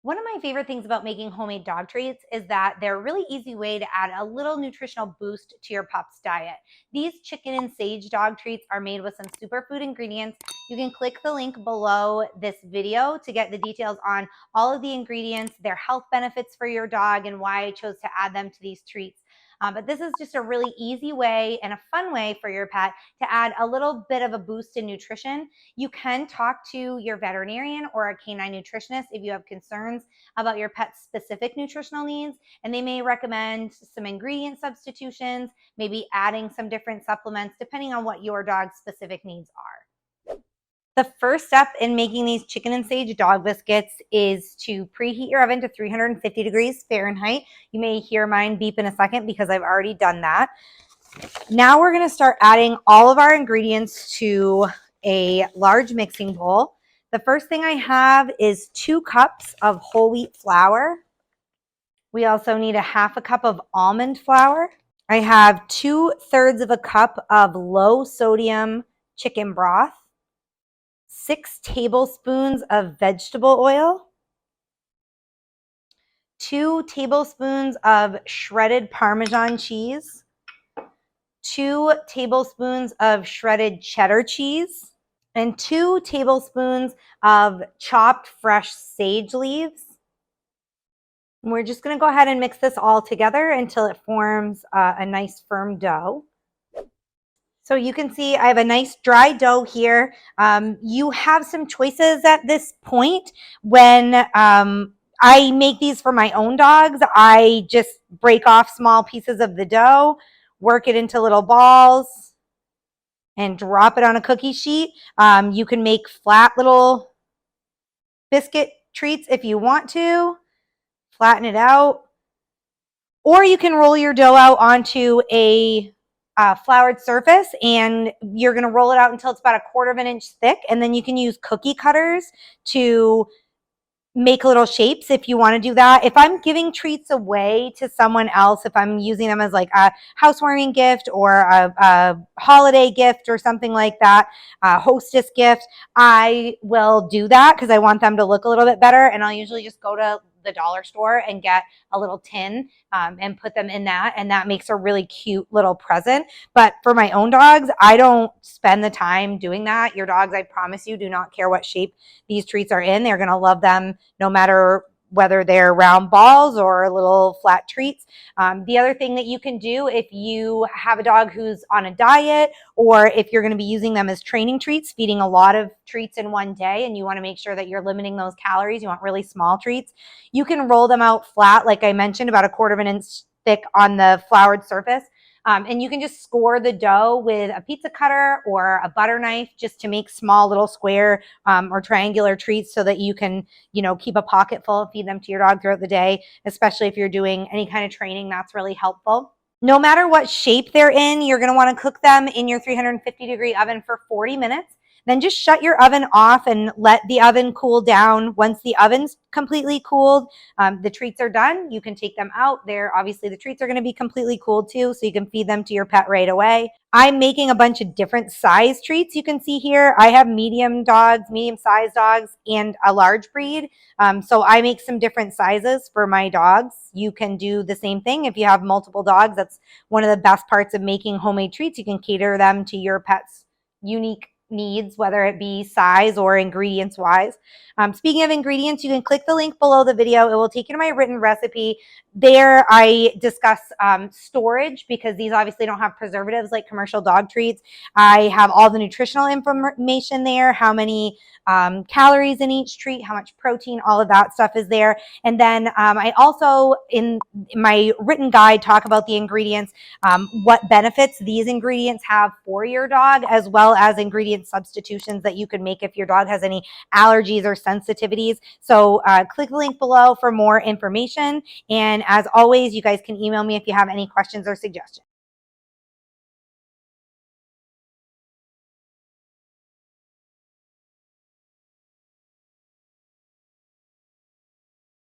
One of my favorite things about making homemade dog treats is that they're a really easy way to add a little nutritional boost to your pup's diet. These chicken and sage dog treats are made with some superfood ingredients. You can click the link below this video to get the details on all of the ingredients, their health benefits for your dog, and why I chose to add them to these treats. But this is just a really easy way and a fun way for your pet to add a little bit of a boost in nutrition. You can talk to your veterinarian or a canine nutritionist if you have concerns about your pet's specific nutritional needs, and they may recommend some ingredient substitutions, maybe adding some different supplements depending on what your dog's specific needs are. The first step in making these chicken and sage dog biscuits is to preheat your oven to 350 degrees Fahrenheit. You may hear mine beep in a second because I've already done that. Now we're going to start adding all of our ingredients to a large mixing bowl. The first thing I have is 2 cups of whole wheat flour. We also need a half a cup of almond flour. I have 2/3 of a cup of low sodium chicken broth. 6 tablespoons of vegetable oil, 2 tablespoons of shredded Parmesan cheese, 2 tablespoons of shredded cheddar cheese, and 2 tablespoons of chopped fresh sage leaves. And we're just going to go ahead and mix this all together until it forms a nice firm dough. So you can see I have a nice dry dough here. You have some choices at this point. When I make these for my own dogs, I just break off small pieces of the dough, work it into little balls, and drop it on a cookie sheet. You can make flat little biscuit treats if you want to, flatten it out. Or you can roll your dough out onto a floured surface, and you're going to roll it out until it's about 1/4 of an inch thick, and then you can use cookie cutters to make little shapes if you want to do that. If I'm giving treats away to someone else, if I'm using them as like a housewarming gift or a holiday gift or something like that, a hostess gift, I will do that because I want them to look a little bit better, and I'll usually just go to the dollar store and get a little tin and put them in that, and that makes a really cute little present. But for my own dogs, I don't spend the time doing that. Your dogs, I promise you, do not care what shape these treats are in. They're going to love them no matter whether they're round balls or little flat treats. The other thing that you can do if you have a dog who's on a diet, or if you're going to be using them as training treats, feeding a lot of treats in one day, and you want to make sure that you're limiting those calories, you want really small treats, you can roll them out flat, like I mentioned, about 1/4 of an inch thick on the floured surface. And you can just score the dough with a pizza cutter or a butter knife just to make small little square or triangular treats so that you can, keep a pocket full and feed them to your dog throughout the day, especially if you're doing any kind of training. That's really helpful. No matter what shape they're in, you're going to want to cook them in your 350-degree oven for 40 minutes. Then just shut your oven off and let the oven cool down. Once the oven's completely cooled, the treats are done. You can take them out. Obviously the treats are going to be completely cooled too, so you can feed them to your pet right away. I'm making a bunch of different size treats. You can see here, I have medium-sized dogs, and a large breed. So I make some different sizes for my dogs. You can do the same thing if you have multiple dogs. That's one of the best parts of making homemade treats. You can cater them to your pet's unique needs, whether it be size or ingredients wise. Speaking of ingredients, you can click the link below the video. It will take you to my written recipe. There I discuss storage, because these obviously don't have preservatives like commercial dog treats. I have all the nutritional information there, how many calories in each treat, how much protein, all of that stuff is there. And then I also, in my written guide, talk about the ingredients, what benefits these ingredients have for your dog, as well as ingredient substitutions that you can make if your dog has any allergies or sensitivities. So click the link below for more information. And as always, you guys can email me if you have any questions or suggestions.